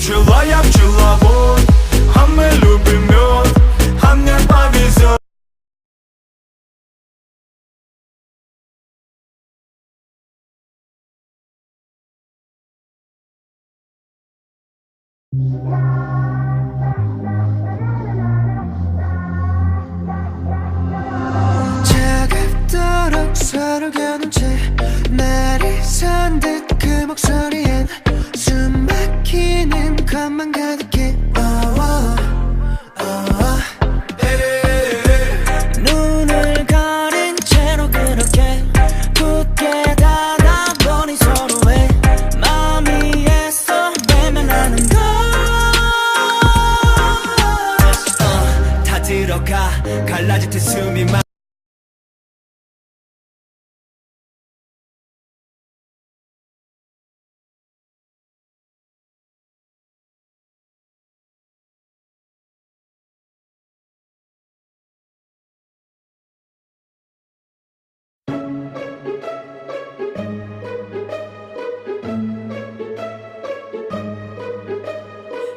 пчела, я пчеловод, а мы любим мед, а мне повезет. 차갑도록 서로 겨눈 채 내리선 듯 그 목소리엔 숨 막히는 것만 가득해. 눈을 가린 채로 그렇게 굳게 닫아보니 서로의 마음이 애써 외면하는 것. 다 들어가 갈라질 듯 숨이 막.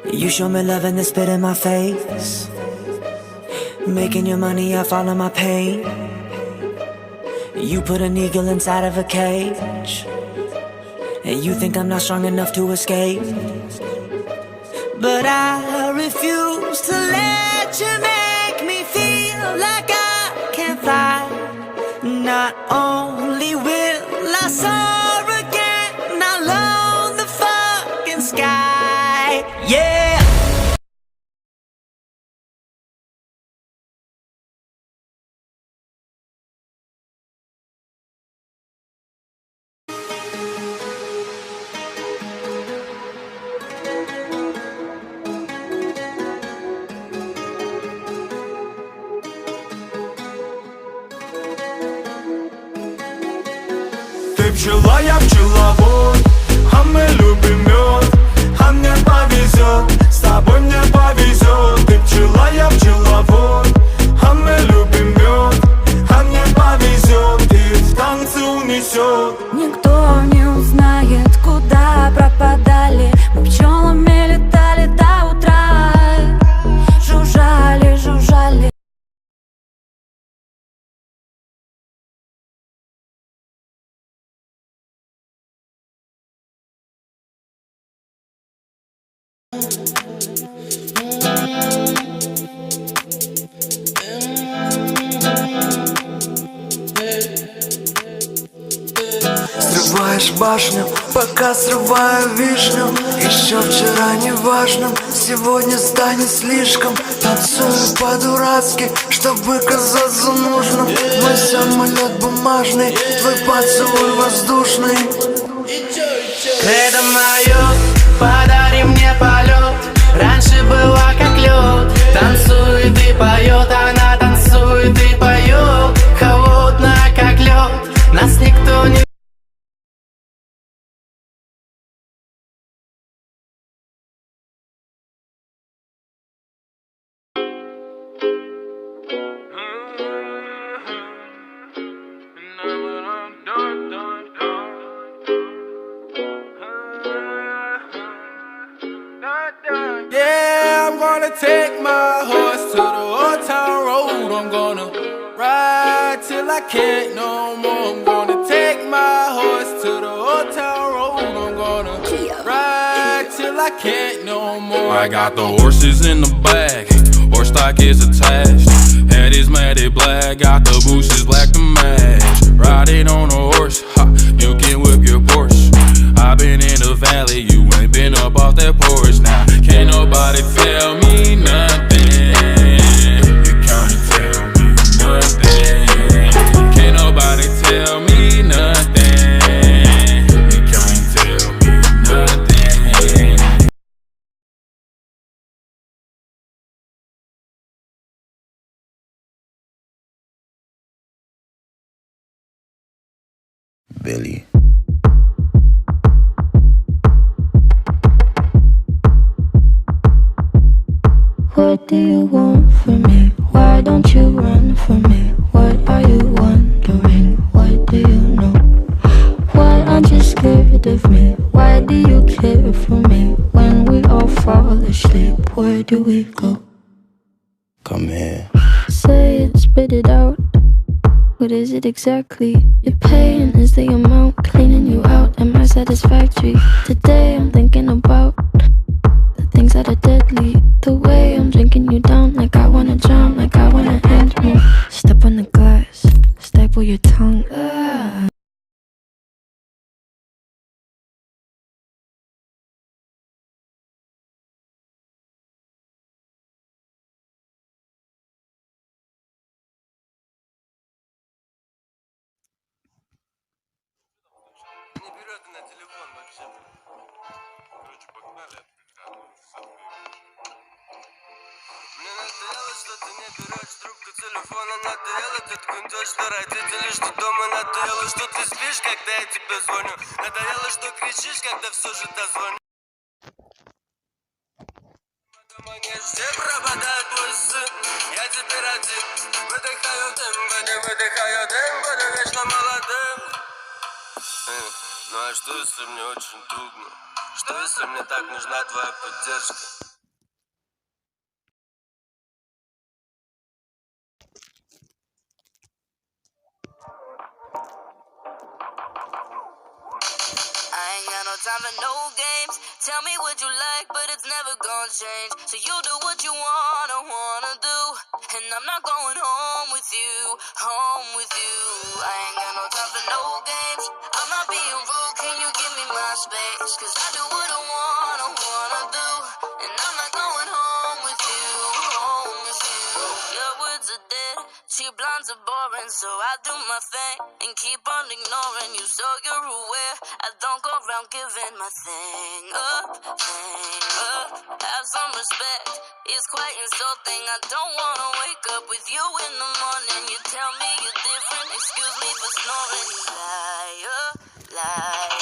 You show me love and then spit in my face. Making your money, I follow my pain. You put an eagle inside of a cage, and you think I'm not strong enough to escape. But I refuse to let you make me feel like I can't fly. Not only will I soar again, I'll own the fucking sky. Yeah. Ты пчела, я пчеловод, а мы любим мед, а мне повезет, с тобой мне повезет. Ты пчела, я пчеловод, а мы любим мед, а мне повезет, и в танце унесет. Никто не узнает, куда пропадали. Мы пчелами летали до утра, жужжали, жужжали. Срываешь башню, пока срываю вишню. Еще вчера неважным, сегодня станет слишком. Танцую по-дурацки, чтобы казаться нужным. Мой самолет бумажный, твой поцелуй воздушный. Кредо мое, подари мне полет. Раньше была как лед. Танцует и поет, она танцует и поет. Холодная как лед, нас никто не... Yeah, I'm gonna take my horse to the old town road. I'm gonna ride till I can't no more. I'm gonna take my horse to the old town road. I'm gonna ride till I can't no more. I got the horses in the back, horse stock is attached. Head is matted black, got the bushes black to match. Riding on a horse, ha, you can whip your Porsche. I've been in the valley, you ain't been up off that porch. Now, can't nobody tell me nothing. You can't tell me nothing. Can't nobody tell me nothing. You can't tell me nothing. Billy. What do you want from me? Why don't you run from me? What are you wondering? What do you know? Why aren't you scared of me? Why do you care for me when we all do we go? Come here. Say it, spit it out. What is it exactly? Your pain is the amount cleaning you out. Am I satisfactory? Today I'm thinking about the things that are deadly. The way I'm drinking you down, like I wanna drown, like I wanna end me. Step on the glass, staple your tongue. Не берет на телефон вообще. Короче, погнали. Мне надоело, что ты не берешь трубку телефона. Надоело, ты гундешь, что родители, что дома. Надоело, что ты спишь, когда я тебе звоню. Надоело, что кричишь, когда все же дозвоню. Все пропадает твой сын, я теперь один. Выдыхаю темпо, не выдыхаю темпо, но вечно молодым. Ну а что если мне очень трудно? Что если мне так нужна твоя поддержка? I ain't got no time for no games. Tell me what you like, but it's never gonna change. So you do what you wanna do. And I'm not going home with you, home with you. I ain't got no time for no games. I'm not being rude, can you give me my space? Cause I do what I wanna do. And I'm not going home with you, home with you. Your words are dead, cheap lines are boring. So I do my thing and keep on ignoring you. So you're aware I don't go around giving my thing up. Have some respect, it's quite insulting. I don't wanna wake up with you in the morning. You tell me you're different, excuse me for snoring. You liar, liar.